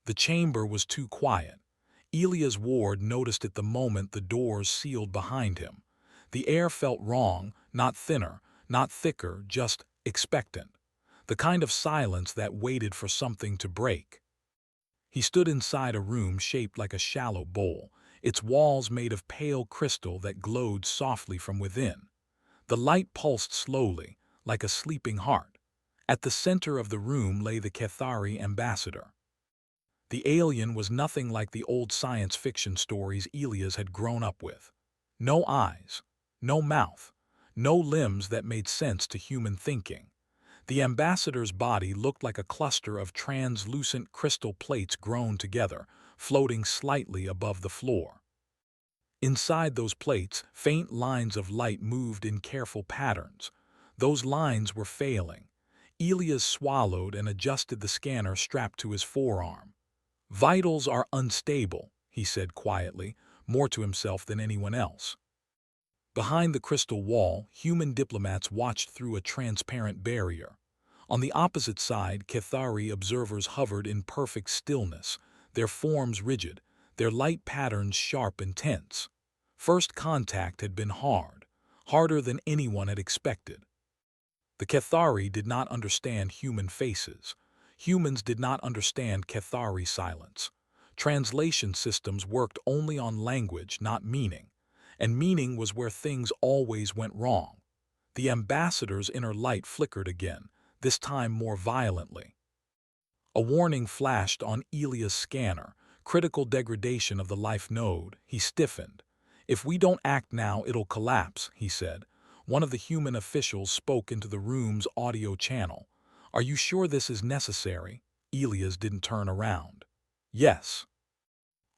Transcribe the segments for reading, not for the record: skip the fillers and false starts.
The chamber was too quiet. Elia's ward noticed it the moment the doors sealed behind him. The air felt wrong, not thinner, not thicker, just expectant. The kind of silence that waited for something to break. He stood inside a room shaped like a shallow bowl, its walls made of pale crystal that glowed softly from within. The light pulsed slowly, like a sleeping heart. At the center of the room lay the Cathari ambassador. The alien was nothing like the old science fiction stories Elias had grown up with. No eyes, no mouth, no limbs that made sense to human thinking. The ambassador's body looked like a cluster of translucent crystal plates grown together, floating slightly above the floor. Inside those plates, faint lines of light moved in careful patterns. Those lines were failing. Elias swallowed and adjusted the scanner strapped to his forearm. "Vitals are unstable," he said quietly, more to himself than anyone else. Behind the crystal wall, human diplomats watched through a transparent barrier. On the opposite side, Cathari observers hovered in perfect stillness, their forms rigid, their light patterns sharp and tense. First contact had been hard, harder than anyone had expected. The Cathari did not understand human faces. Humans did not understand Cathari silence. Translation systems worked only on language, not meaning. And meaning was where things always went wrong. The ambassador's inner light flickered again, this time more violently. A warning flashed on Elia's scanner, critical degradation of the life node. He stiffened. "If we don't act now, it'll collapse," he said. One of the human officials spoke into the room's audio channel. "Are you sure this is necessary?" Elias didn't turn around. "Yes."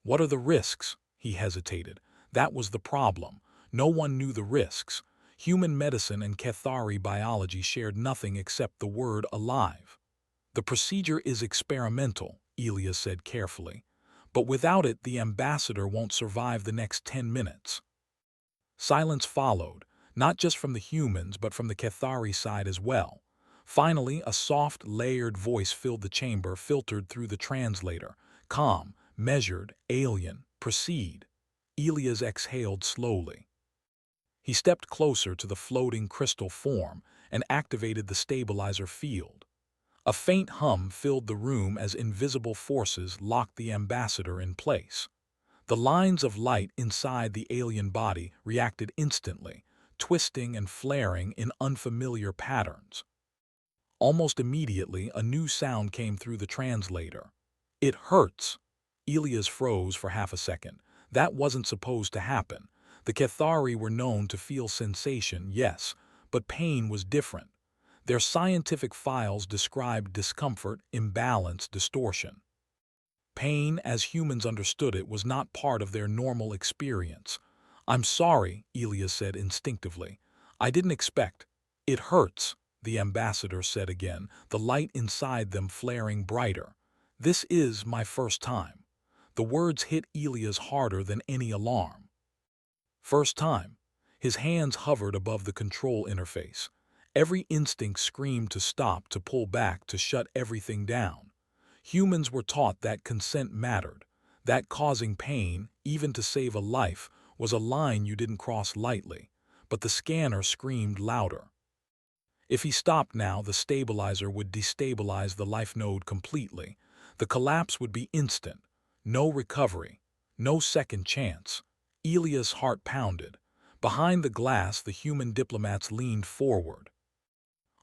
"What are the risks?" He hesitated. That was the problem. No one knew the risks. Human medicine and Cathari biology shared nothing except the word alive. "The procedure is experimental," Elias said carefully. "But without it, the ambassador won't survive the next 10 minutes. Silence followed, not just from the humans, but from the Cathari side as well. Finally, a soft, layered voice filled the chamber, filtered through the translator. Calm, measured, alien, proceed. Elias exhaled slowly. He stepped closer to the floating crystal form and activated the stabilizer field. A faint hum filled the room as invisible forces locked the ambassador in place. The lines of light inside the alien body reacted instantly, twisting and flaring in unfamiliar patterns. Almost immediately, a new sound came through the translator. "It hurts." Elias froze for half a second. That wasn't supposed to happen. The Cathari were known to feel sensation, yes, but pain was different. Their scientific files described discomfort, imbalance, distortion. Pain, as humans understood it, was not part of their normal experience. "I'm sorry," Elias said instinctively. "I didn't expect." "It hurts," the ambassador said again, the light inside them flaring brighter. "This is my first time." The words hit Elias harder than any alarm. First time. His hands hovered above the control interface. Every instinct screamed to stop, to pull back, to shut everything down. Humans were taught that consent mattered, that causing pain, even to save a life, was a line you didn't cross lightly. But the scanner screamed louder. If he stopped now, the stabilizer would destabilize the life node completely. The collapse would be instant. No recovery. No second chance. Elias' heart pounded. Behind the glass, the human diplomats leaned forward.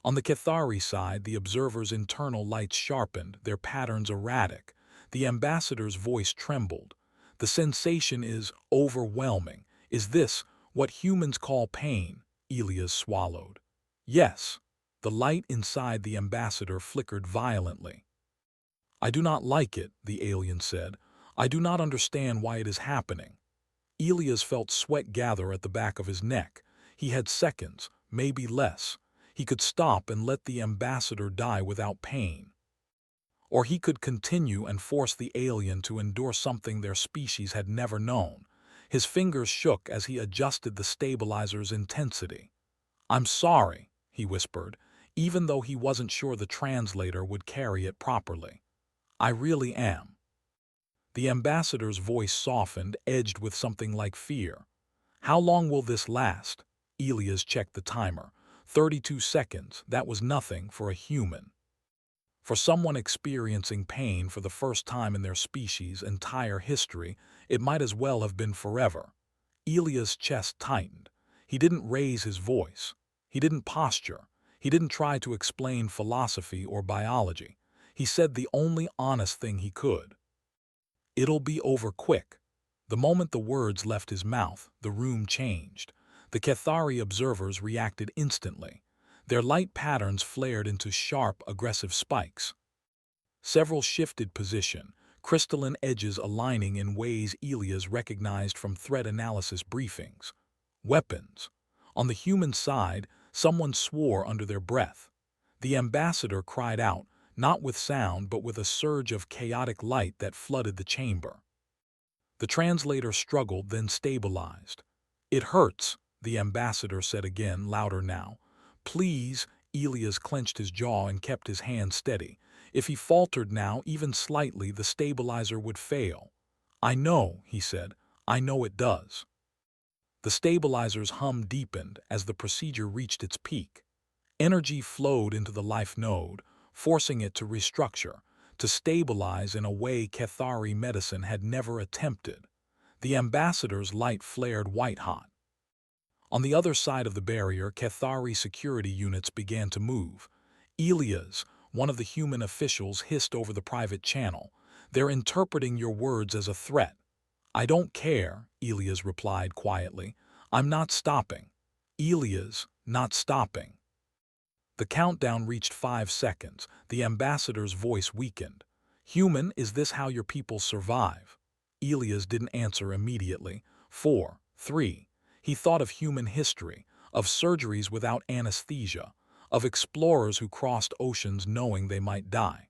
On the Cathari side, the observers' internal lights sharpened, their patterns erratic. The ambassador's voice trembled. "The sensation is overwhelming. Is this what humans call pain?" Elias swallowed. "Yes." The light inside the ambassador flickered violently. "I do not like it," the alien said. "I do not understand why it is happening." Elias felt sweat gather at the back of his neck. He had seconds, maybe less. He could stop and let the ambassador die without pain. Or he could continue and force the alien to endure something their species had never known. His fingers shook as he adjusted the stabilizer's intensity. "I'm sorry," he whispered, even though he wasn't sure the translator would carry it properly. "I really am." The ambassador's voice softened, edged with something like fear. "How long will this last?" Elias checked the timer. 32 seconds. That was nothing for a human. For someone experiencing pain for the first time in their species' entire history, it might as well have been forever. Elias' chest tightened. He didn't raise his voice. He didn't posture. He didn't try to explain philosophy or biology. He said the only honest thing he could. "It'll be over quick." The moment the words left his mouth, the room changed. The Cathari observers reacted instantly. Their light patterns flared into sharp, aggressive spikes. Several shifted position, crystalline edges aligning in ways Elias recognized from threat analysis briefings. Weapons. On the human side, someone swore under their breath. The ambassador cried out, not with sound but with a surge of chaotic light that flooded the chamber. The translator struggled, then stabilized. "It hurts," the ambassador said again, louder now. "Please." Elias clenched his jaw and kept his hand steady. If he faltered now, even slightly, the stabilizer would fail. "I know," he said. "I know it does." The stabilizer's hum deepened as the procedure reached its peak. Energy flowed into the life node, forcing it to restructure, to stabilize in a way Cathari medicine had never attempted. The ambassador's light flared white-hot. On the other side of the barrier, Cathari security units began to move. "Elias," one of the human officials hissed over the private channel, "they're interpreting your words as a threat." "I don't care," Elias replied quietly. "I'm not stopping." "Elias, not stopping." The countdown reached 5 seconds. The ambassador's voice weakened. "Human, is this how your people survive?" Elias didn't answer immediately. 4, 3. He thought of human history, of surgeries without anesthesia, of explorers who crossed oceans knowing they might die,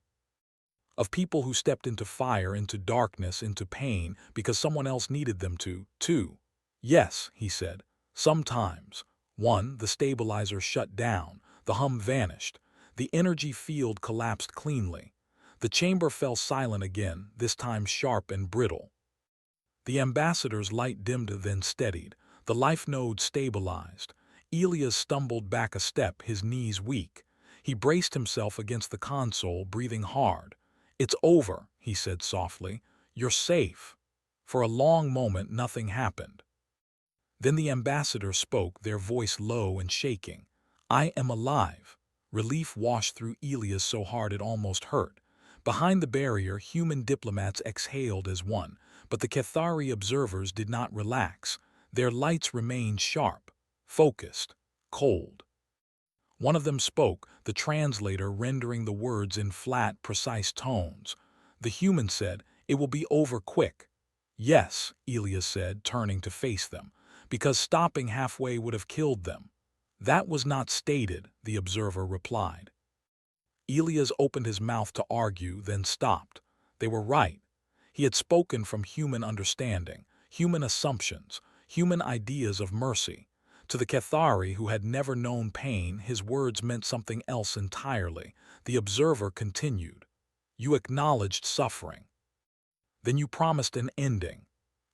of people who stepped into fire, into darkness, into pain because someone else needed them to. 2. "Yes," he said. "Sometimes." 1. The stabilizer shut down. The hum vanished. The energy field collapsed cleanly. The chamber fell silent again, this time sharp and brittle. The ambassador's light dimmed, then steadied. The life node stabilized. Elias stumbled back a step, his knees weak. He braced himself against the console, breathing hard. "It's over," he said softly. "You're safe." For a long moment, nothing happened. Then the ambassador spoke, their voice low and shaking. "I am alive." Relief washed through Elias so hard it almost hurt. Behind the barrier, human diplomats exhaled as one, but the Cathari observers did not relax. Their lights remained sharp, focused, cold. One of them spoke, the translator rendering the words in flat, precise tones. The human said, "It will be over quick." "Yes," Elias said, turning to face them, "because stopping halfway would have killed them." "That was not stated," the observer replied. Elias opened his mouth to argue, then stopped. They were right. He had spoken from human understanding, human assumptions, human ideas of mercy. To the Cathari, who had never known pain, his words meant something else entirely. The observer continued. "You acknowledged suffering. Then you promised an ending."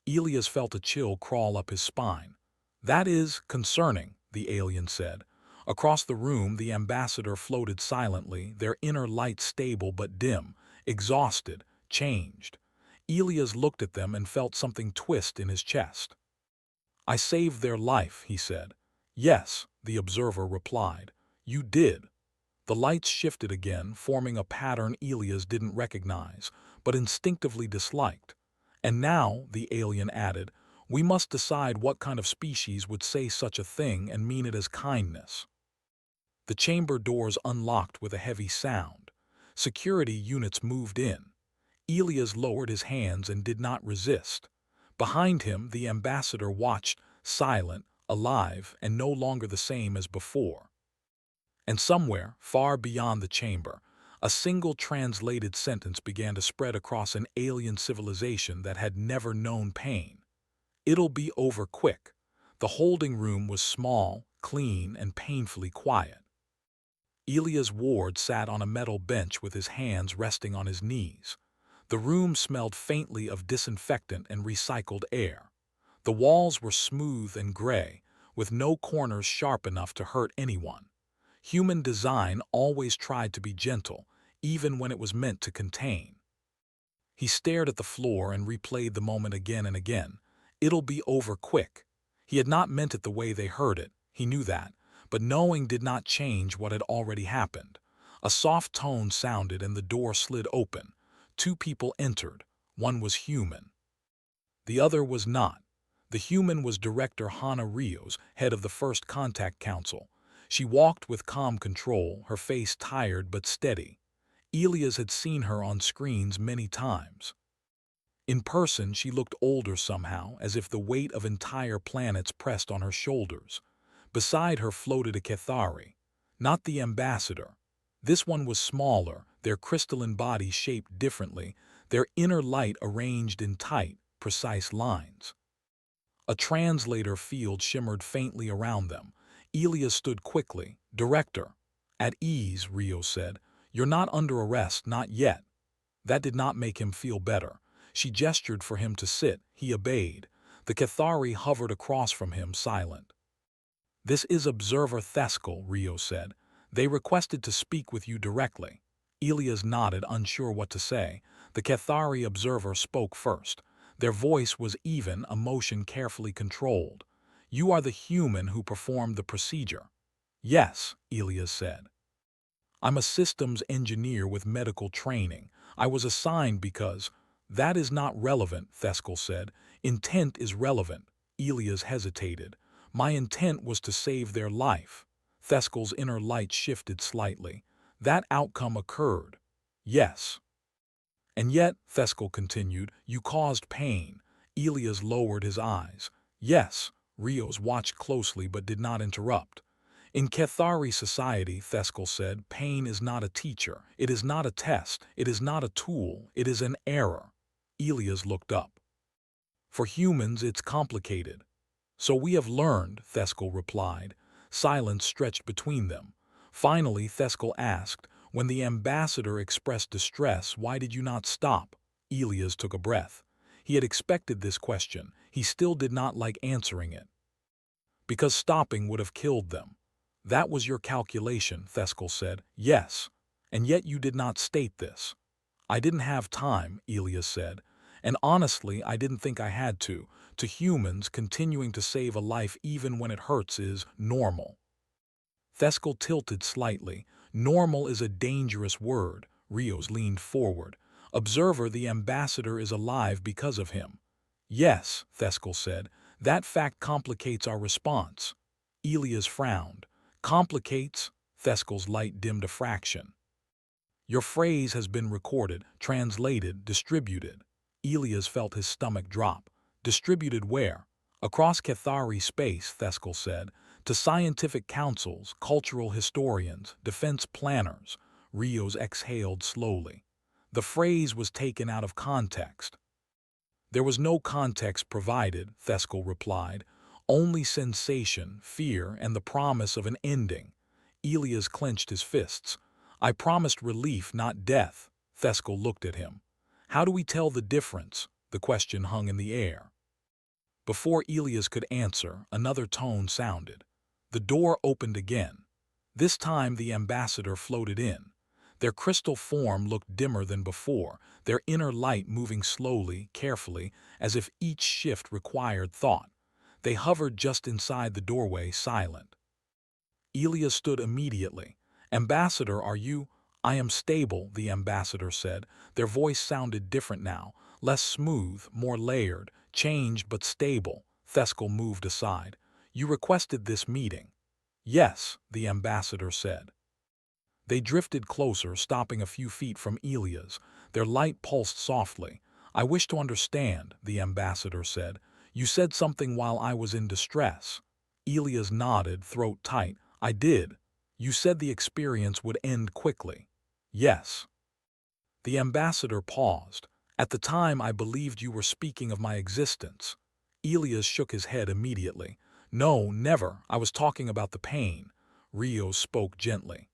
Elias felt a chill crawl up his spine. "That is concerning," the alien said. Across the room, the ambassador floated silently, their inner light stable but dim, exhausted, changed. Elias looked at them and felt something twist in his chest. "I saved their life," he said. "Yes," the observer replied. "You did." The lights shifted again, forming a pattern Elias didn't recognize, but instinctively disliked. "And now," the alien added, "we must decide what kind of species would say such a thing and mean it as kindness." The chamber doors unlocked with a heavy sound. Security units moved in. Elias lowered his hands and did not resist. Behind him, the ambassador watched, silent, alive, and no longer the same as before. And somewhere, far beyond the chamber, a single translated sentence began to spread across an alien civilization that had never known pain. "It'll be over quick." The holding room was small, clean, and painfully quiet. Elias Ward sat on a metal bench with his hands resting on his knees. The room smelled faintly of disinfectant and recycled air. The walls were smooth and gray, with no corners sharp enough to hurt anyone. Human design always tried to be gentle, even when it was meant to contain. He stared at the floor and replayed the moment again and again. It'll be over quick. He had not meant it the way they heard it, he knew that, but knowing did not change what had already happened. A soft tone sounded and the door slid open. Two people entered. One was human. The other was not. The human was Director Hannah Rios, head of the First Contact Council. She walked with calm control, her face tired but steady. Elias had seen her on screens many times. In person, she looked older somehow, as if the weight of entire planets pressed on her shoulders. Beside her floated a Cathari, not the ambassador. This one was smaller, their crystalline bodies shaped differently, their inner light arranged in tight, precise lines. A translator field shimmered faintly around them. Elias stood quickly. "Director." "At ease," Rio said. "You're not under arrest, not yet." That did not make him feel better. She gestured for him to sit. He obeyed. The Cathari hovered across from him, silent. "This is Observer Theskel," Rio said. "They requested to speak with you directly." Elias nodded, unsure what to say. The Cathari observer spoke first. Their voice was even, emotion carefully controlled. "You are the human who performed the procedure." "Yes," Elias said. "I'm a systems engineer with medical training. I was assigned because—" "That is not relevant," Theskel said. "Intent is relevant." Elias hesitated. "My intent was to save their life." Theskel's inner light shifted slightly. "That outcome occurred." "Yes." "And yet," Theskel continued, "you caused pain." Elias lowered his eyes. "Yes." Rios watched closely but did not interrupt. "In Cathari society," Theskel said, "pain is not a teacher. It is not a test. It is not a tool. It is an error." Elias looked up. "For humans, it's complicated." "So we have learned," Theskel replied. Silence stretched between them. Finally, Theskel asked, "When the ambassador expressed distress, why did you not stop?" Elias took a breath. He had expected this question. He still did not like answering it. "Because stopping would have killed them." "That was your calculation," Theskel said. "Yes. And yet you did not state this." "I didn't have time," Elias said. "And honestly, I didn't think I had to. To humans, continuing to save a life even when it hurts is normal." Theskel tilted slightly. "Normal is a dangerous word." Rios leaned forward. "Observer, the ambassador is alive because of him." "Yes," Theskel said. "That fact complicates our response." Elias frowned. "Complicates?" Theskel's light dimmed a fraction. "Your phrase has been recorded, translated, distributed." Elias felt his stomach drop. "Distributed where?" "Across Cathari space," Theskel said. "To scientific councils, cultural historians, defense planners." Rios exhaled slowly. "The phrase was taken out of context." "There was no context provided," Theskel replied. "Only sensation, fear, and the promise of an ending." Elias clenched his fists. "I promised relief, not death." Theskel looked at him. "How do we tell the difference?" The question hung in the air. Before Elias could answer, another tone sounded. The door opened again. This time the ambassador floated in. Their crystal form looked dimmer than before, their inner light moving slowly, carefully, as if each shift required thought. They hovered just inside the doorway, silent. Elias stood immediately. "Ambassador, are you—" "I am stable," the ambassador said. Their voice sounded different now, less smooth, more layered, changed but stable. Theskel moved aside. "You requested this meeting." "Yes," the ambassador said. They drifted closer, stopping a few feet from Elias. Their light pulsed softly. "I wish to understand," the ambassador said. "You said something while I was in distress." Elias nodded, throat tight. "I did. You said the experience would end quickly." "Yes." The ambassador paused. "At the time, I believed you were speaking of my existence." Elias shook his head immediately. "No, never. I was talking about the pain." Rios spoke gently.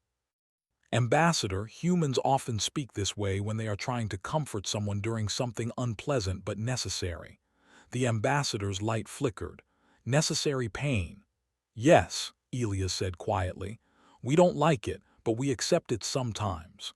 Ambassador, humans often speak this way when they are trying to comfort someone during something unpleasant but necessary. The ambassador's light flickered. Necessary pain. Yes, Elias said quietly. We don't like it, but we accept it sometimes.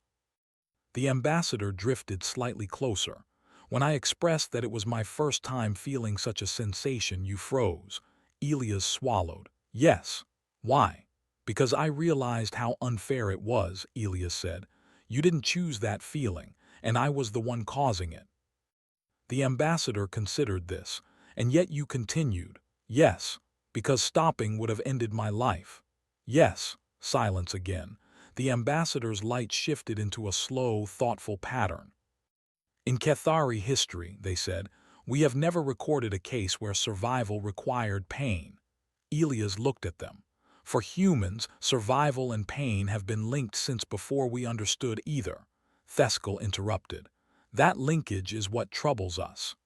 The ambassador drifted slightly closer. When I expressed that it was my first time feeling such a sensation, you froze. Elias swallowed. Yes. Why? Because I realized how unfair it was, Elias said. You didn't choose that feeling, and I was the one causing it. The ambassador considered this, and yet you continued. Yes, because stopping would have ended my life. Yes, silence again. The ambassador's light shifted into a slow, thoughtful pattern. In Cathari history, they said, we have never recorded a case where survival required pain. Elias looked at them. For humans, survival and pain have been linked since before we understood either. Theskel interrupted. That linkage is what troubles us.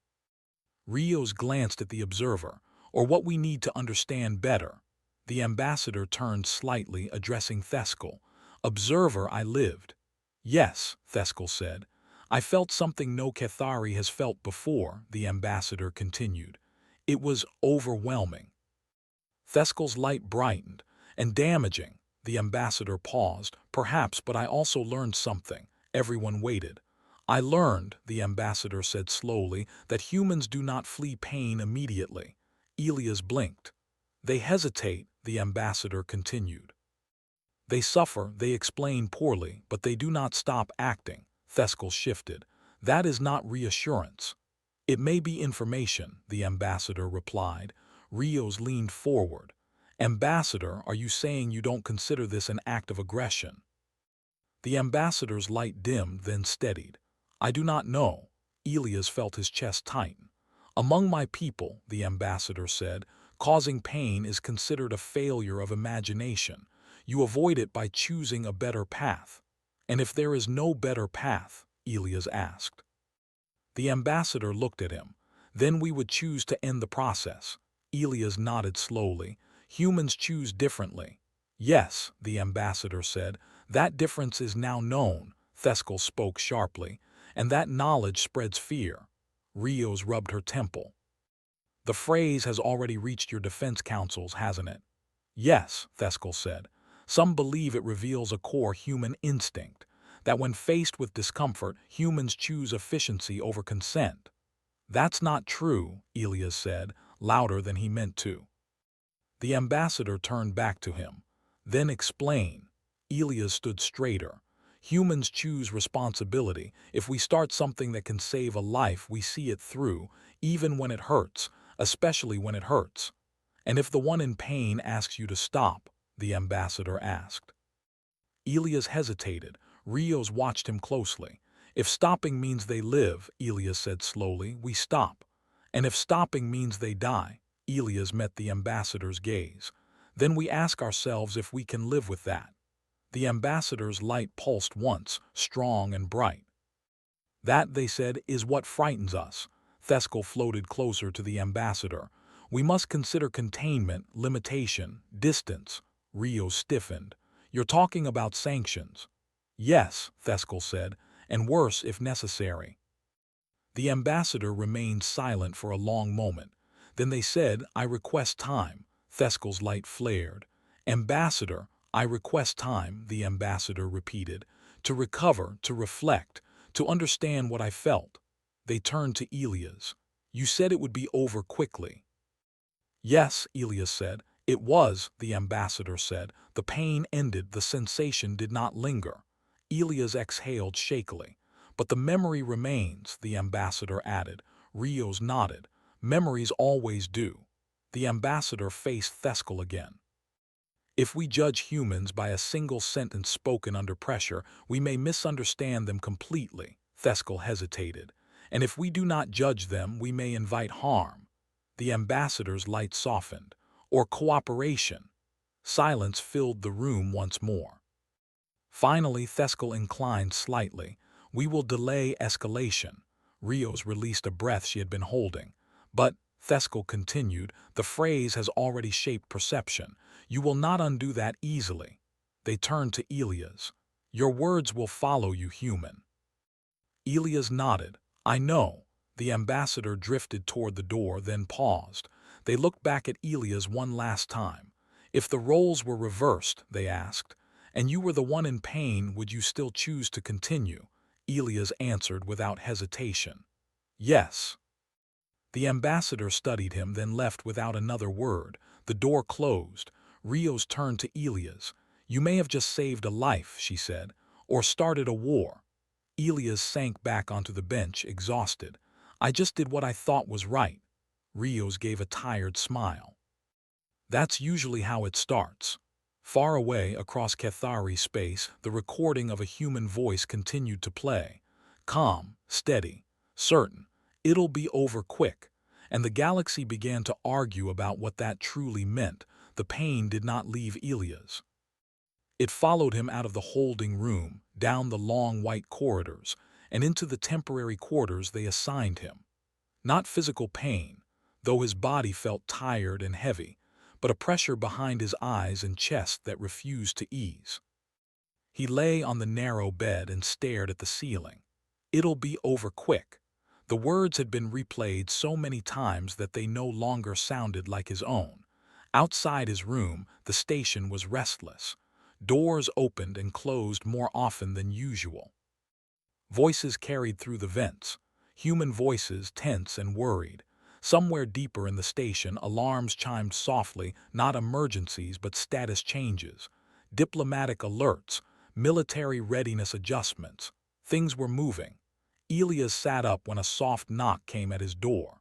Rios glanced at the observer, or what we need to understand better. The ambassador turned slightly, addressing Theskel. Observer, I lived. Yes, Theskel said. I felt something no Cathari has felt before, the ambassador continued. It was overwhelming. Theskel's light brightened. And damaging. The ambassador paused. Perhaps, but I also learned something. Everyone waited. I learned, the ambassador said slowly, that humans do not flee pain immediately. Elias blinked. They hesitate, the ambassador continued. They suffer, they explain poorly, but they do not stop acting. Theskel shifted. That is not reassurance. It may be information, the ambassador replied. Rios leaned forward. Ambassador, are you saying you don't consider this an act of aggression? The ambassador's light dimmed, then steadied. I do not know. Elias felt his chest tighten. Among my people, the ambassador said, causing pain is considered a failure of imagination. You avoid it by choosing a better path. And if there is no better path, Elias asked. The ambassador looked at him. Then we would choose to end the process. Elias nodded slowly. Humans choose differently. Yes, the ambassador said. That difference is now known, Theskel spoke sharply, and that knowledge spreads fear. Rios rubbed her temple. The phrase has already reached your defense councils, hasn't it? Yes, Theskel said. Some believe it reveals a core human instinct, that when faced with discomfort, humans choose efficiency over consent. That's not true, Elias said, louder than he meant to. The ambassador turned back to him. Then explain. Elias stood straighter. Humans choose responsibility. If we start something that can save a life, we see it through, even when it hurts, especially when it hurts. And if the one in pain asks you to stop, the ambassador asked. Elias hesitated. Rios watched him closely. If stopping means they live, Elias said slowly, we stop. And if stopping means they die, Elias met the ambassador's gaze. Then we ask ourselves if we can live with that. The ambassador's light pulsed once, strong and bright. That, they said, is what frightens us. Theskel floated closer to the ambassador. We must consider containment, limitation, distance. Rio stiffened. You're talking about sanctions. Yes, Theskel said, and worse if necessary. The ambassador remained silent for a long moment. Then they said, I request time. Theskel's light flared. Ambassador, I request time, the ambassador repeated, to recover, to reflect, to understand what I felt. They turned to Elias. You said it would be over quickly. Yes, Elias said. It was, the ambassador said. The pain ended, the sensation did not linger. Elias exhaled shakily. But the memory remains, the ambassador added. Rios nodded. Memories always do. The ambassador faced Theskel again. If we judge humans by a single sentence spoken under pressure, we may misunderstand them completely. Theskel hesitated. And if we do not judge them, we may invite harm. The ambassador's light softened. Or cooperation. Silence filled the room once more. Finally, Theskel inclined slightly. We will delay escalation. Rios released a breath she had been holding. But, Theskel continued, the phrase has already shaped perception. You will not undo that easily. They turned to Elias. Your words will follow you, human. Elias nodded. I know. The ambassador drifted toward the door, then paused. They looked back at Elias one last time. If the roles were reversed, they asked, and you were the one in pain, would you still choose to continue? Elias answered without hesitation. Yes. The ambassador studied him, then left without another word. The door closed. Rios turned to Elias. You may have just saved a life, she said, or started a war. Elias sank back onto the bench, exhausted. I just did what I thought was right. Rios gave a tired smile. That's usually how it starts. Far away across Cathari space, the recording of a human voice continued to play. Calm, steady, certain. It'll be over quick. And the galaxy began to argue about what that truly meant. The pain did not leave Elias. It followed him out of the holding room, down the long white corridors, and into the temporary quarters they assigned him. Not physical pain, though his body felt tired and heavy, but a pressure behind his eyes and chest that refused to ease. He lay on the narrow bed and stared at the ceiling. It'll be over quick. The words had been replayed so many times that they no longer sounded like his own. Outside his room, the station was restless. Doors opened and closed more often than usual. Voices carried through the vents, human voices tense and worried. Somewhere deeper in the station, alarms chimed softly, not emergencies but status changes, diplomatic alerts, military readiness adjustments. Things were moving. Elias sat up when a soft knock came at his door.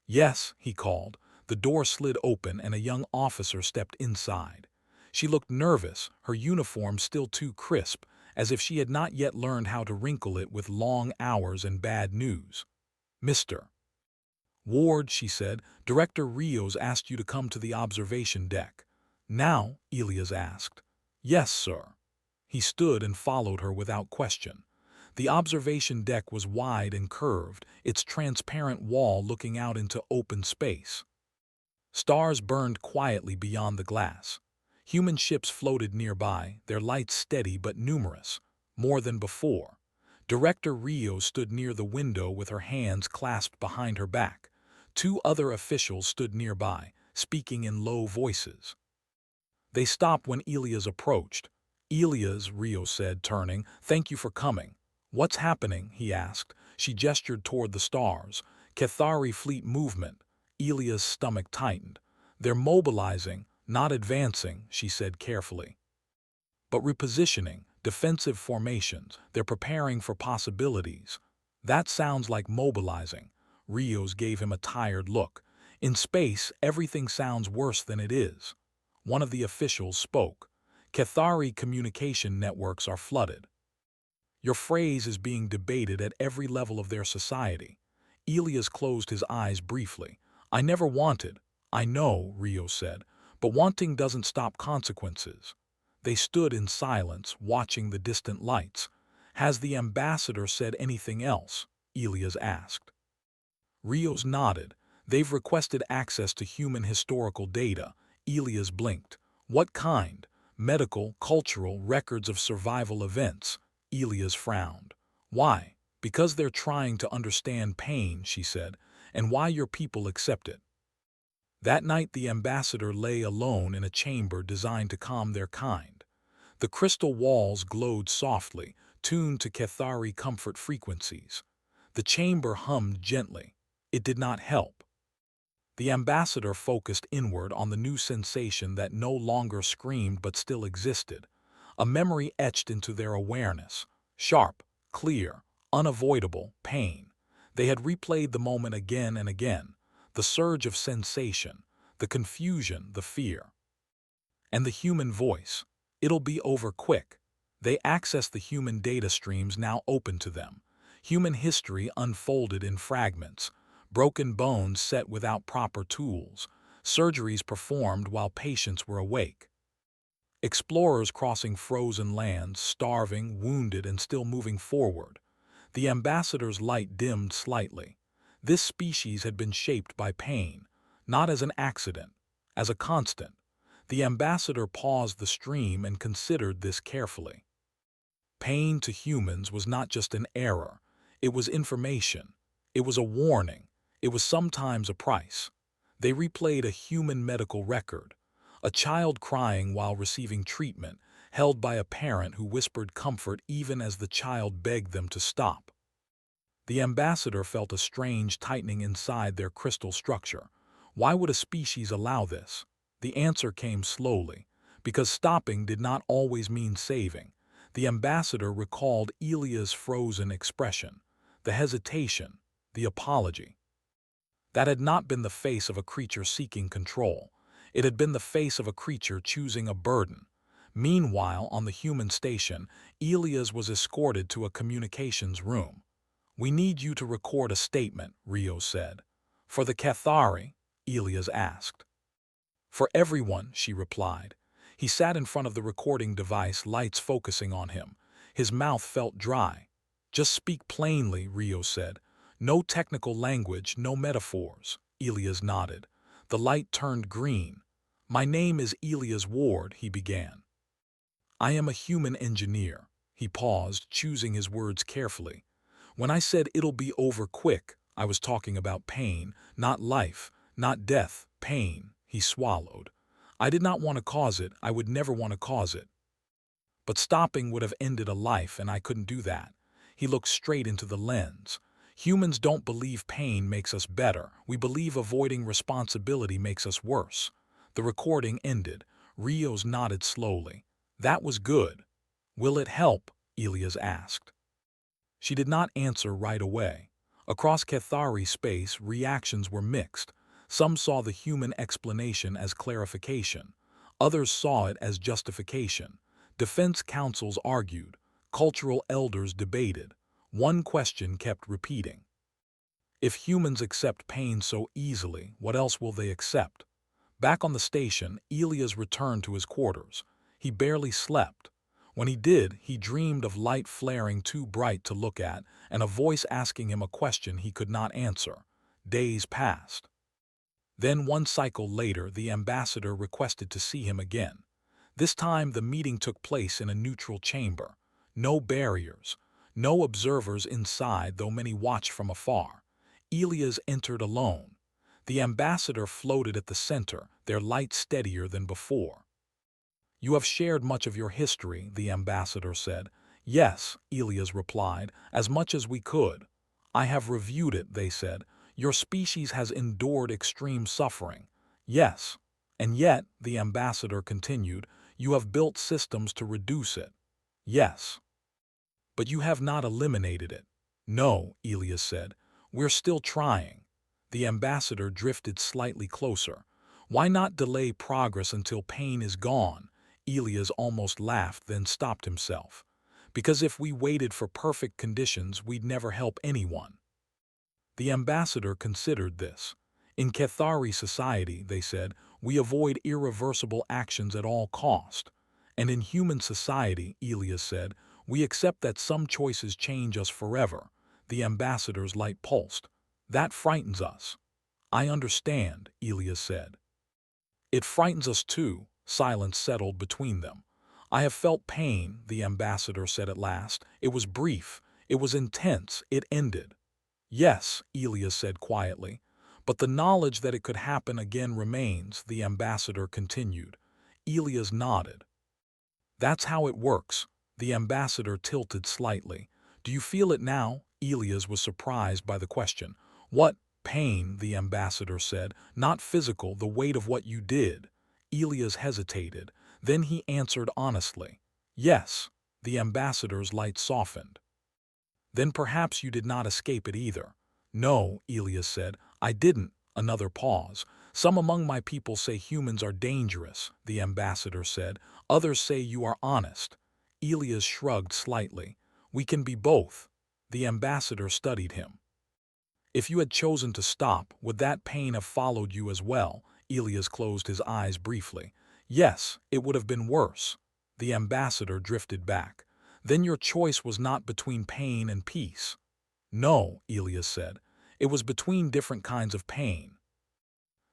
Yes, he called. The door slid open and a young officer stepped inside. She looked nervous, her uniform still too crisp, as if she had not yet learned how to wrinkle it with long hours and bad news. Mr. Ward, she said, Director Rios asked you to come to the observation deck. Now? Elias asked. Yes, sir. He stood and followed her without question. The observation deck was wide and curved, its transparent wall looking out into open space. Stars burned quietly beyond the glass. Human ships floated nearby, their lights steady but numerous, more than before. Director Rios stood near the window with her hands clasped behind her back. Two other officials stood nearby, speaking in low voices. They stopped when Elias approached. Elias, Rios said, turning, thank you for coming. What's happening? He asked. She gestured toward the stars. Cathari fleet movement. Elias' stomach tightened. They're mobilizing, not advancing, she said carefully. But repositioning, defensive formations, they're preparing for possibilities. That sounds like mobilizing. Rios gave him a tired look. In space, everything sounds worse than it is. One of the officials spoke. Cathari communication networks are flooded. Your phrase is being debated at every level of their society. Elias closed his eyes briefly. I never wanted. I know, Rios said, but wanting doesn't stop consequences. They stood in silence, watching the distant lights. Has the ambassador said anything else? Elias asked. Rios nodded. They've requested access to human historical data. Elias blinked. What kind? Medical, cultural, records of survival events. Elias frowned. Why? Because they're trying to understand pain, she said, and why your people accept it. That night the ambassador lay alone in a chamber designed to calm their kind. The crystal walls glowed softly, tuned to Cathari comfort frequencies. The chamber hummed gently. It did not help. The ambassador focused inward on the new sensation that no longer screamed but still existed. A memory etched into their awareness. Sharp, clear, unavoidable pain. They had replayed the moment again and again. The surge of sensation, the confusion, the fear. And the human voice. It'll be over quick. They accessed the human data streams now open to them. Human history unfolded in fragments. Broken bones set without proper tools. Surgeries performed while patients were awake. Explorers crossing frozen lands, starving, wounded, and still moving forward. The ambassador's light dimmed slightly. This species had been shaped by pain, not as an accident, as a constant. The ambassador paused the stream and considered this carefully. Pain to humans was not just an error. It was information. It was a warning. It was sometimes a price. They replayed a human medical record. A child crying while receiving treatment, held by a parent who whispered comfort even as the child begged them to stop. The ambassador felt a strange tightening inside their crystal structure. Why would a species allow this? The answer came slowly. Because stopping did not always mean saving. The ambassador recalled Elia's frozen expression, the hesitation, the apology. That had not been the face of a creature seeking control. It had been the face of a creature choosing a burden. Meanwhile, on the human station, Elias was escorted to a communications room. "We need you to record a statement," Rio said. "For the Cathari?" Elias asked. "For everyone," she replied. He sat in front of the recording device, lights focusing on him. His mouth felt dry. "Just speak plainly," Rio said. "No technical language, no metaphors." Elias nodded. The light turned green. "My name is Elias Ward," he began. "I am a human engineer." He paused, choosing his words carefully. "When I said it'll be over quick, I was talking about pain, not life, not death, pain." He swallowed. "I did not want to cause it. I would never want to cause it. But stopping would have ended a life, and I couldn't do that." He looked straight into the lens. "Humans don't believe pain makes us better. We believe avoiding responsibility makes us worse." The recording ended. Rios nodded slowly. "That was good." "Will it help?" Elias asked. She did not answer right away. Across Cathari space, reactions were mixed. Some saw the human explanation as clarification. Others saw it as justification. Defense counsels argued. Cultural elders debated. One question kept repeating. If humans accept pain so easily, what else will they accept? Back on the station, Elias returned to his quarters. He barely slept. When he did, he dreamed of light flaring too bright to look at and a voice asking him a question he could not answer. Days passed. Then one cycle later, the ambassador requested to see him again. This time the meeting took place in a neutral chamber. No barriers. No observers inside, though many watched from afar. Elias entered alone. The ambassador floated at the center, their light steadier than before. "You have shared much of your history," the ambassador said. "Yes," Elias replied, "as much as we could." "I have reviewed it," they said. "Your species has endured extreme suffering." "Yes." "And yet," the ambassador continued, "you have built systems to reduce it." "Yes." "But you have not eliminated it." "No," Elias said. "We're still trying." The ambassador drifted slightly closer. "Why not delay progress until pain is gone?" Elias almost laughed, then stopped himself. "Because if we waited for perfect conditions, we'd never help anyone." The ambassador considered this. "In Cathari society," they said, "we avoid irreversible actions at all cost." "And in human society," Elias said, "we accept that some choices change us forever." The ambassador's light pulsed. "That frightens us." "I understand," Elias said. "It frightens us too." Silence settled between them. "I have felt pain," the ambassador said at last. "It was brief. It was intense. It ended." "Yes," Elias said quietly. "But the knowledge that it could happen again remains," the ambassador continued. Elias nodded. "That's how it works." The ambassador tilted slightly. "Do you feel it now?" Elias was surprised by the question. "What?" "Pain," the ambassador said. "Not physical, the weight of what you did." Elias hesitated. Then he answered honestly. "Yes." The ambassador's light softened. "Then perhaps you did not escape it either." "No," Elias said. "I didn't." Another pause. "Some among my people say humans are dangerous," the ambassador said. "Others say you are honest." Elias shrugged slightly. "We can be both." The ambassador studied him. "If you had chosen to stop, would that pain have followed you as well?" Elias closed his eyes briefly. "Yes, it would have been worse." The ambassador drifted back. "Then your choice was not between pain and peace." "No," Elias said. "It was between different kinds of pain."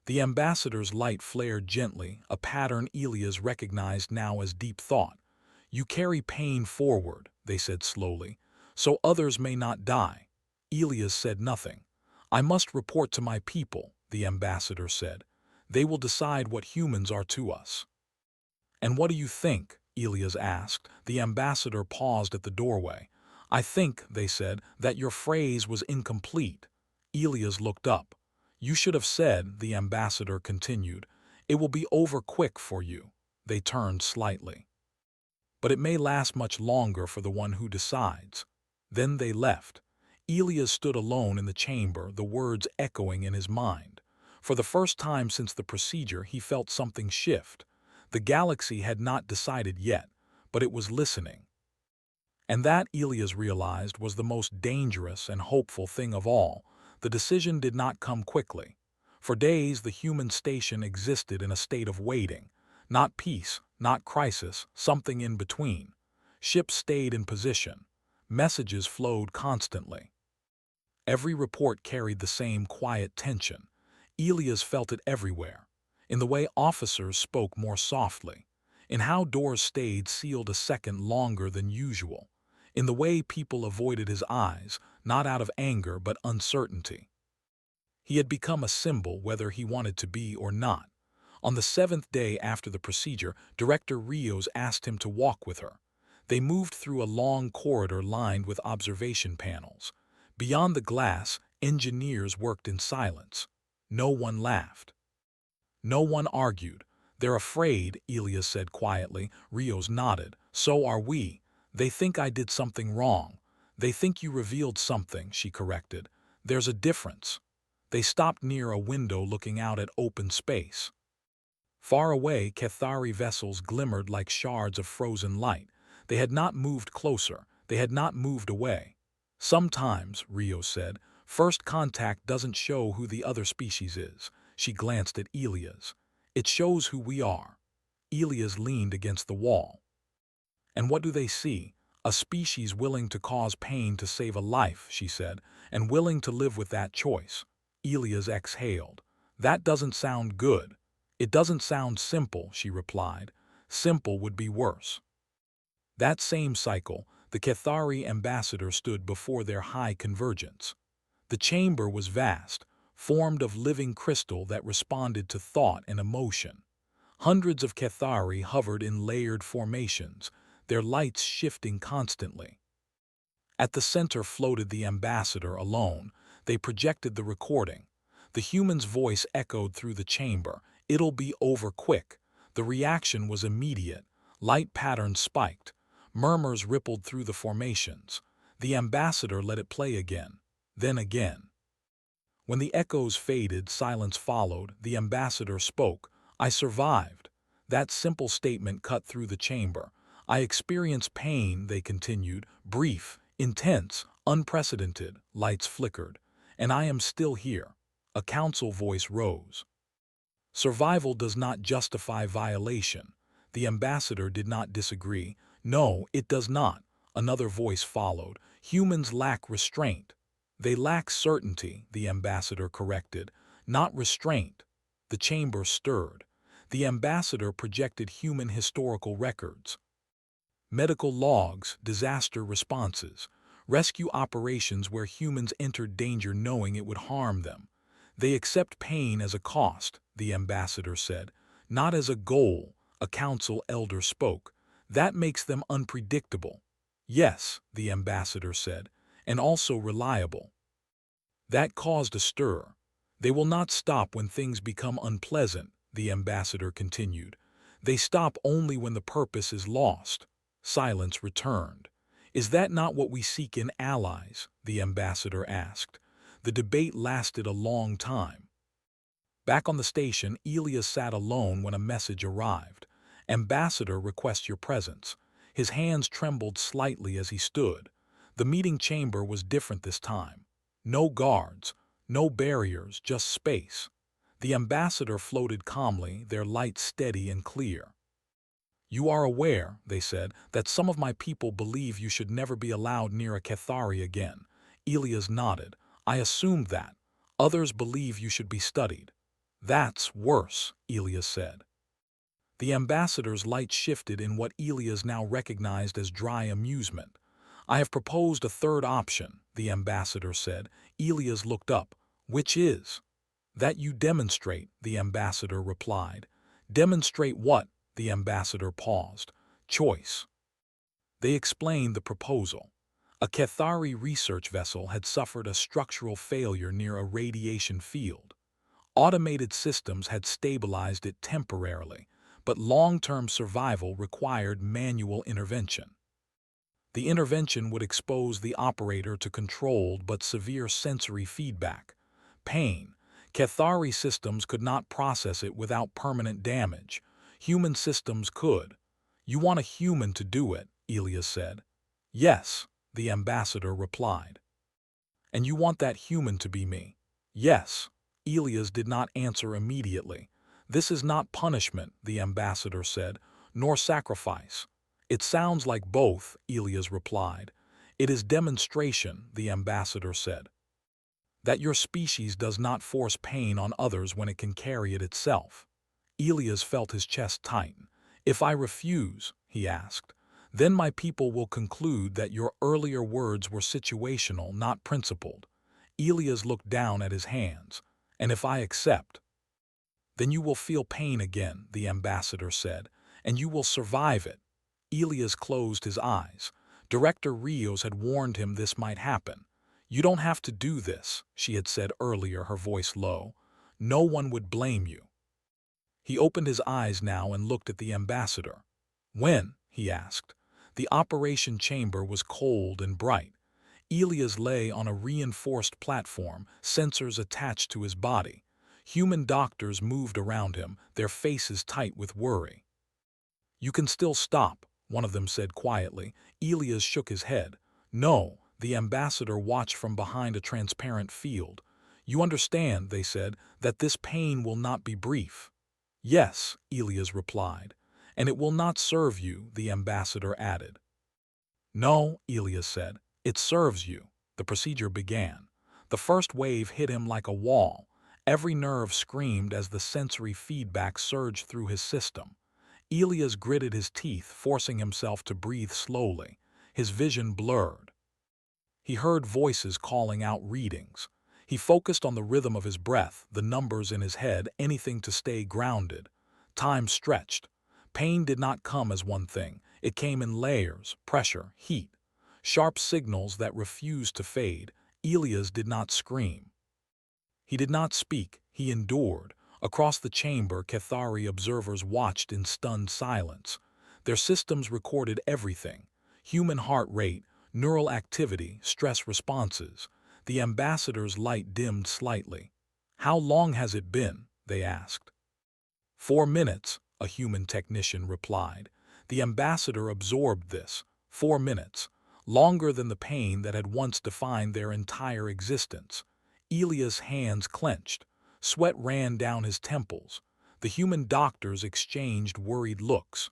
The ambassador's light flared gently, a pattern Elias recognized now as deep thought. You carry pain forward, they said slowly, so others may not die. Elias said nothing. I must report to my people, the ambassador said. They will decide what humans are to us. And what do you think? Elias asked. The ambassador paused at the doorway. I think, they said, that your phrase was incomplete. Elias looked up. You should have said, the ambassador continued, it will be over quick for you. They turned slightly. But it may last much longer for the one who decides. Then they left. Elias stood alone in the chamber, the words echoing in his mind. For the first time since the procedure, he felt something shift. The galaxy had not decided yet, but it was listening. And that, Elias realized, was the most dangerous and hopeful thing of all. The decision did not come quickly. For days, the human station existed in a state of waiting. Not peace, not crisis, something in between. Ships stayed in position. Messages flowed constantly. Every report carried the same quiet tension. Elias felt it everywhere. In the way officers spoke more softly. In how doors stayed sealed a second longer than usual. In the way people avoided his eyes, not out of anger but uncertainty. He had become a symbol whether he wanted to be or not. On the seventh day after the procedure, Director Rios asked him to walk with her. They moved through a long corridor lined with observation panels. Beyond the glass, engineers worked in silence. No one laughed. No one argued. They're afraid, Elias said quietly. Rios nodded. So are we. They think I did something wrong. They think you revealed something, she corrected. There's a difference. They stopped near a window looking out at open space. Far away, Cathari vessels glimmered like shards of frozen light. They had not moved closer. They had not moved away. Sometimes, Rios said, first contact doesn't show who the other species is. She glanced at Elias. It shows who we are. Elias leaned against the wall. And what do they see? A species willing to cause pain to save a life, she said, and willing to live with that choice. Elias exhaled. That doesn't sound good. It doesn't sound simple, she replied. Simple would be worse. That same cycle, the Cathari ambassador stood before their high convergence. The chamber was vast, formed of living crystal that responded to thought and emotion. Hundreds of Cathari hovered in layered formations, their lights shifting constantly. At the center floated the ambassador alone. They projected the recording. The human's voice echoed through the chamber. It'll be over quick. The reaction was immediate. Light patterns spiked. Murmurs rippled through the formations. The ambassador let it play again, then again. When the echoes faded, silence followed. The ambassador spoke. I survived. That simple statement cut through the chamber. I experienced pain, they continued, brief, intense, unprecedented. Lights flickered. And I am still here. A council voice rose. Survival does not justify violation. The ambassador did not disagree. No, it does not. Another voice followed. Humans lack restraint. They lack certainty, the ambassador corrected, not restraint. The chamber stirred. The ambassador projected human historical records. Medical logs, disaster responses, rescue operations where humans entered danger knowing it would harm them. They accept pain as a cost, the ambassador said, not as a goal, a council elder spoke. That makes them unpredictable. Yes, the ambassador said, and also reliable. That caused a stir. They will not stop when things become unpleasant, the ambassador continued. They stop only when the purpose is lost. Silence returned. Is that not what we seek in allies? The ambassador asked. The debate lasted a long time. Back on the station, Elias sat alone when a message arrived. Ambassador requests your presence. His hands trembled slightly as he stood. The meeting chamber was different this time. No guards, no barriers, just space. The ambassador floated calmly, their light steady and clear. You are aware, they said, that some of my people believe you should never be allowed near a Cathari again. Elias nodded. I assumed that. Others believe you should be studied. That's worse, Elias said. The ambassador's light shifted in what Elias now recognized as dry amusement. "I have proposed a third option," the ambassador said. Elias looked up. "Which is?" "That you demonstrate," the ambassador replied. "Demonstrate what?" The ambassador paused. "Choice." They explained the proposal. A Cathari research vessel had suffered a structural failure near a radiation field. Automated systems had stabilized it temporarily, but long-term survival required manual intervention. The intervention would expose the operator to controlled but severe sensory feedback. Pain. Cathari systems could not process it without permanent damage. Human systems could. "You want a human to do it," Elias said. "Yes," the ambassador replied. "And you want that human to be me?" "Yes." Elias did not answer immediately. "This is not punishment," the ambassador said, "nor sacrifice." "It sounds like both," Elias replied. "It is demonstration," the ambassador said. "That your species does not force pain on others when it can carry it itself." Elias felt his chest tighten. "If I refuse," he asked, "then my people will conclude that your earlier words were situational, not principled." Elias looked down at his hands. "And if I accept?" "Then you will feel pain again," the ambassador said, "and you will survive it." Elias closed his eyes. Director Rios had warned him this might happen. "You don't have to do this," she had said earlier, her voice low. "No one would blame you." He opened his eyes now and looked at the ambassador. "When?" he asked. The operation chamber was cold and bright. Elias lay on a reinforced platform, sensors attached to his body. Human doctors moved around him, their faces tight with worry. "You can still stop," one of them said quietly. Elias shook his head. "No," the ambassador watched from behind a transparent field. "You understand," they said, "that this pain will not be brief." "Yes," Elias replied. "And it will not serve you," the ambassador added. "No," Elias said, "it serves you." The procedure began. The first wave hit him like a wall. Every nerve screamed as the sensory feedback surged through his system. Elias gritted his teeth, forcing himself to breathe slowly. His vision blurred. He heard voices calling out readings. He focused on the rhythm of his breath, the numbers in his head, anything to stay grounded. Time stretched. Pain did not come as one thing. It came in layers, pressure, heat. Sharp signals that refused to fade. Elias did not scream. He did not speak. He endured. Across the chamber, Cathari observers watched in stunned silence. Their systems recorded everything: human heart rate, neural activity, stress responses. The ambassador's light dimmed slightly. "How long has it been?" they asked. 4 minutes, a human technician replied. The ambassador absorbed this. 4 minutes. Longer than the pain that had once defined their entire existence. Elias' hands clenched. Sweat ran down his temples. The human doctors exchanged worried looks.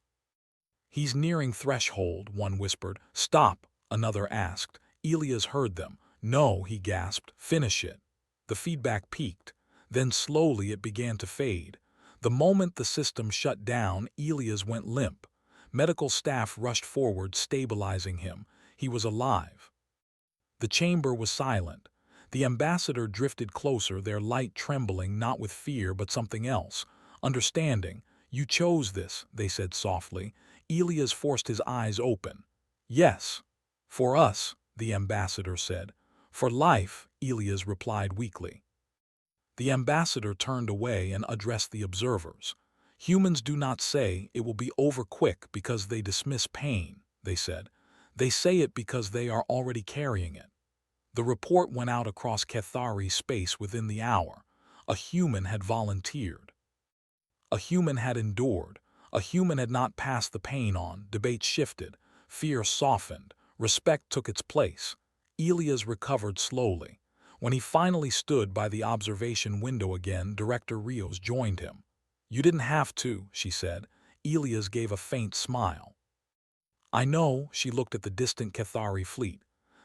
"He's nearing threshold," one whispered. "Stop," another asked. Elias heard them. "No," he gasped. "Finish it." The feedback peaked. Then slowly it began to fade. The moment the system shut down, Elias went limp. Medical staff rushed forward, stabilizing him. He was alive. The chamber was silent. The ambassador drifted closer, their light trembling, not with fear but something else. Understanding. "You chose this," they said softly. Elias forced his eyes open. "Yes." "For us," the ambassador said. "For life," Elias replied weakly. The ambassador turned away and addressed the observers. "Humans do not say it will be over quick because they dismiss pain," they said. "They say it because they are already carrying it." The report went out across Cathari space within the hour. A human had volunteered. A human had endured. A human had not passed the pain on. Debate shifted. Fear softened. Respect took its place. Elias recovered slowly. When he finally stood by the observation window again, Director Rios joined him. "You didn't have to," she said. Elias gave a faint smile. "I know." She looked at the distant Cathari fleet.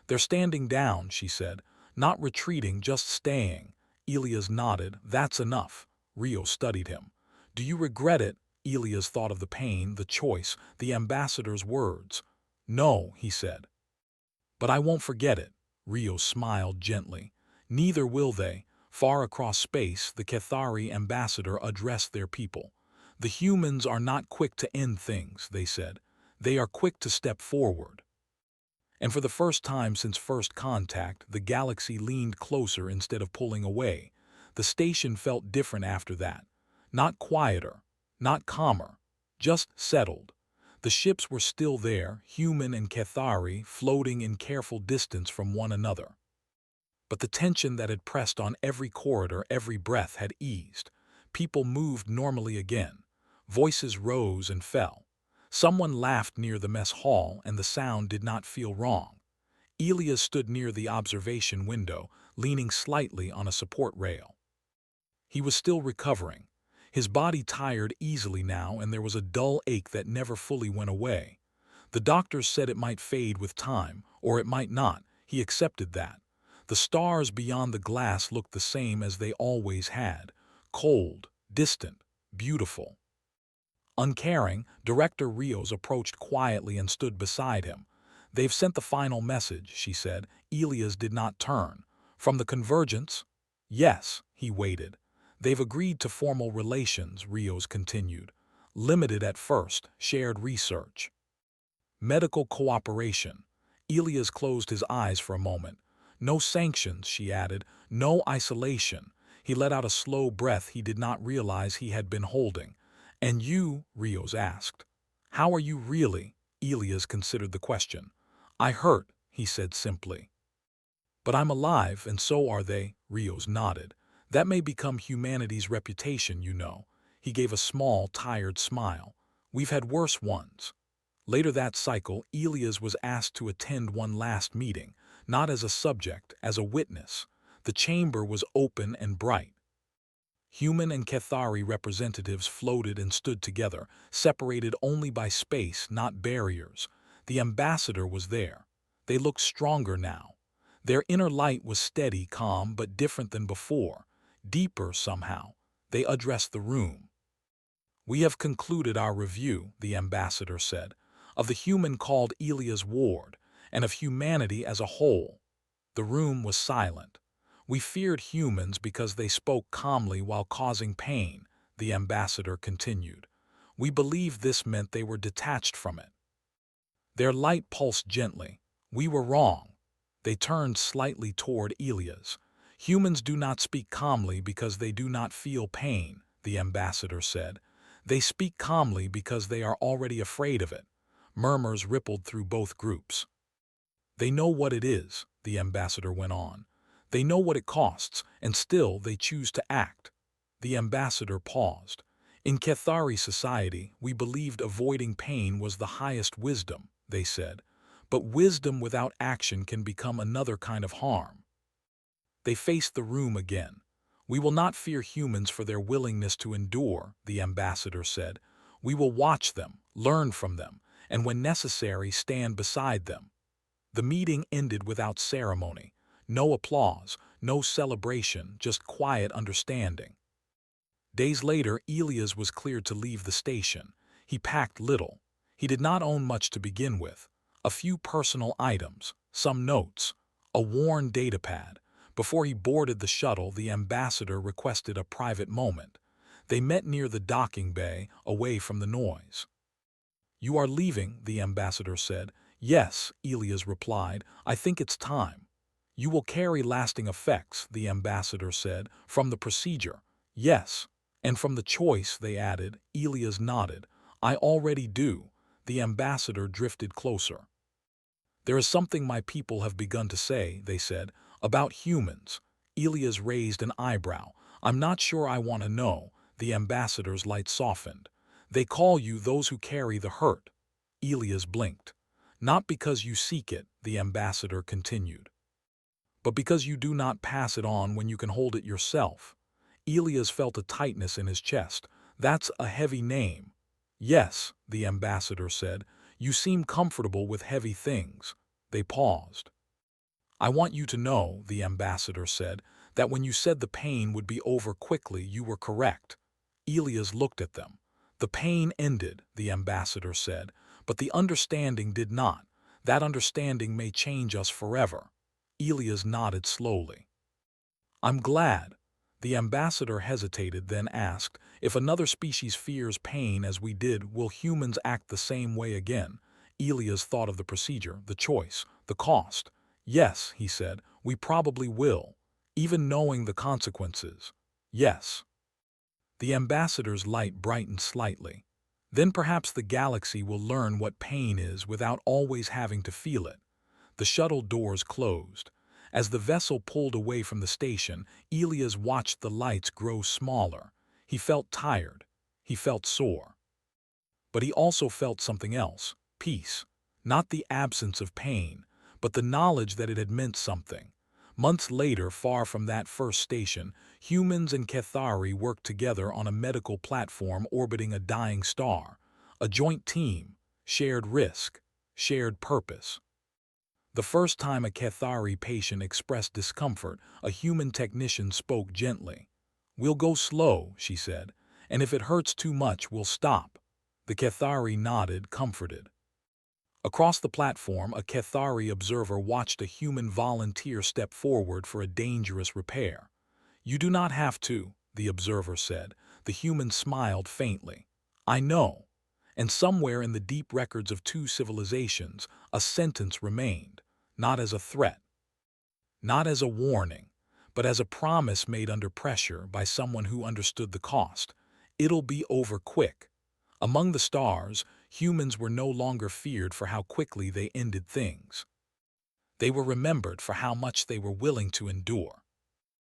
"They're standing down," she said. "Not retreating, just staying." Elias nodded. "That's enough." Rios studied him. "Do you regret it?" Elias thought of the pain, the choice, the ambassador's words. "No," he said. "But I won't forget it." Rios smiled gently. "Neither will they." Far across space, the Cathari ambassador addressed their people. "The humans are not quick to end things," they said. "They are quick to step forward." And for the first time since first contact, the galaxy leaned closer instead of pulling away. The station felt different after that. Not quieter, not calmer, just settled. The ships were still there, human and Cathari, floating in careful distance from one another. But the tension that had pressed on every corridor, every breath had eased. People moved normally again. Voices rose and fell. Someone laughed near the mess hall, and the sound did not feel wrong. Elias stood near the observation window, leaning slightly on a support rail. He was still recovering. His body tired easily now, and there was a dull ache that never fully went away. The doctors said it might fade with time, or it might not. He accepted that. The stars beyond the glass looked the same as they always had, cold, distant, beautiful. Uncaring, Director Rios approached quietly and stood beside him. "They've sent the final message," she said. Elias did not turn. "From the Convergence?" "Yes." He waited. "They've agreed to formal relations," Rios continued. "Limited at first, shared research. Medical cooperation." Elias closed his eyes for a moment. "No sanctions," she added. "No isolation." He let out a slow breath he did not realize he had been holding. "And you?" Rios asked. "How are you really?" Elias considered the question. "I hurt," he said simply. "But I'm alive, and so are they," Rios nodded. "That may become humanity's reputation, you know." He gave a small, tired smile. "We've had worse ones." Later that cycle, Elias was asked to attend one last meeting, not as a subject, as a witness. The chamber was open and bright. Human and Cathari representatives floated and stood together, separated only by space, not barriers. The ambassador was there. They looked stronger now. Their inner light was steady, calm, but different than before. Deeper somehow. They addressed the room. "We have concluded our review," the ambassador said, "of the human called Elias Ward, and of humanity as a whole." The room was silent. "We feared humans because they spoke calmly while causing pain," the ambassador continued. "We believed this meant they were detached from it." Their light pulsed gently. "We were wrong." They turned slightly toward Elias. "Humans do not speak calmly because they do not feel pain," the ambassador said. "They speak calmly because they are already afraid of it." Murmurs rippled through both groups. "They know what it is," the ambassador went on. "They know what it costs, and still they choose to act." The ambassador paused. "In Cathari society, we believed avoiding pain was the highest wisdom," they said. "But wisdom without action can become another kind of harm." They faced the room again. "We will not fear humans for their willingness to endure," the ambassador said. "We will watch them, learn from them, and when necessary stand beside them." The meeting ended without ceremony. No applause, no celebration, just quiet understanding. Days later, Elias was cleared to leave the station. He packed little. He did not own much to begin with. A few personal items, some notes, a worn datapad. Before he boarded the shuttle, the ambassador requested a private moment. They met near the docking bay, away from the noise. "You are leaving," the ambassador said. "Yes," Elias replied. "I think it's time." "You will carry lasting effects," the ambassador said, "from the procedure." "Yes. And from the choice," they added. Elias nodded. "I already do." The ambassador drifted closer. "There is something my people have begun to say," they said, "about humans." Elias raised an eyebrow. "I'm not sure I want to know." The ambassador's light softened. "They call you those who carry the hurt." Elias blinked. "Not because you seek it," the ambassador continued, "but because you do not pass it on when you can hold it yourself." Elias felt a tightness in his chest. "That's a heavy name." "Yes," the ambassador said. "You seem comfortable with heavy things." They paused. "I want you to know," the ambassador said, "that when you said the pain would be over quickly, you were correct." Elias looked at them. The pain ended, the ambassador said, but the understanding did not. That understanding may change us forever. Elias nodded slowly. I'm glad. The ambassador hesitated, then asked, if another species fears pain as we did, will humans act the same way again? Elias thought of the procedure, the choice, the cost. Yes, he said, we probably will, even knowing the consequences. Yes. The ambassador's light brightened slightly. Then perhaps the galaxy will learn what pain is without always having to feel it. The shuttle doors closed. As the vessel pulled away from the station, Elias watched the lights grow smaller. He felt tired. He felt sore. But he also felt something else, peace. Not the absence of pain, but the knowledge that it had meant something. Months later, far from that first station, humans and Cathari worked together on a medical platform orbiting a dying star. A joint team, shared risk, shared purpose. The first time a Cathari patient expressed discomfort, a human technician spoke gently. We'll go slow, she said, and if it hurts too much, we'll stop. The Cathari nodded, comforted. Across the platform, a Cathari observer watched a human volunteer step forward for a dangerous repair. You do not have to, the observer said. The human smiled faintly. I know. And somewhere in the deep records of two civilizations, a sentence remained, not as a threat, not as a warning, but as a promise made under pressure by someone who understood the cost. It'll be over quick. Among the stars, humans were no longer feared for how quickly they ended things. They were remembered for how much they were willing to endure.